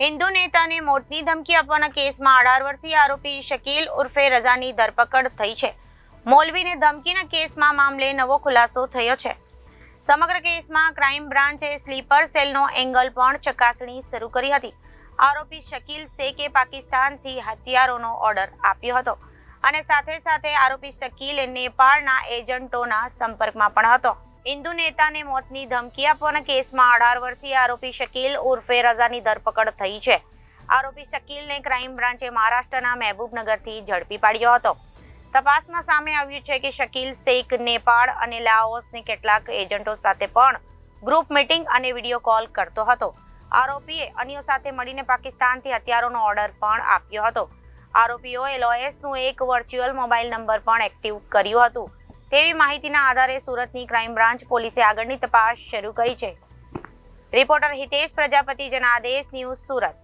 હિન્દુ નેતાને મોતની ધમકી આપવાના કેસમાં 18 વર્ષીય આરોપી શકીલ ઉર્ફે રઝાની ધરપકડ થઈ છે. મૌલવીને ધમકીના કેસમાં મામલે નવો ખુલાસો થયો છે. સમગ્ર કેસમાં ક્રાઇમ બ્રાન્ચે સ્લીપર સેલનો એંગલ પણ ચકાસણી શરૂ કરી હતી. આરોપી શકીલ શેખે પાકિસ્તાનથી હથિયારોનો ઓર્ડર આપ્યો હતો અને સાથે સાથે આરોપી શકીલ નેપાળના એજન્ટોના સંપર્કમાં પણ હતો. હિન્દુ નેતાને મોતની ધમકી આપવાના કેસમાં 18 વર્ષીય આરોપી શકીલ ઉર્ફે રઝાની ધરપકડ થઈ છે. આરોપી શકીલને ક્રાઇમ બ્રાન્ચે મહારાષ્ટ્રના મહેબૂબનગરથી ઝડપી પાડ્યો હતો. તપાસમાં સામે આવ્યું છે કે શકીલ શેખ નેપાળ અને લાઓસની કેટલાક એજન્ટો સાથે પણ ગ્રુપ મીટિંગ અને વિડીયો કોલ કરતો હતો. આરોપીએ અન્યો સાથે મળીને પાકિસ્તાનથી હથિયારોનો ઓર્ડર પણ આપ્યો હતો. આરોપીઓએ LOSનું એક વર્ચ્યુઅલ મોબાઈલ નંબર પણ એક્ટિવ કર્યું હતું. તેવી માહિતીના આધારે સુરતની ક્રાઇમ બ્રાન્ચ પોલીસે આગળની તપાસ શરૂ કરી છે. Reporter Hitesh Prajapati, Janadesh news, Surat.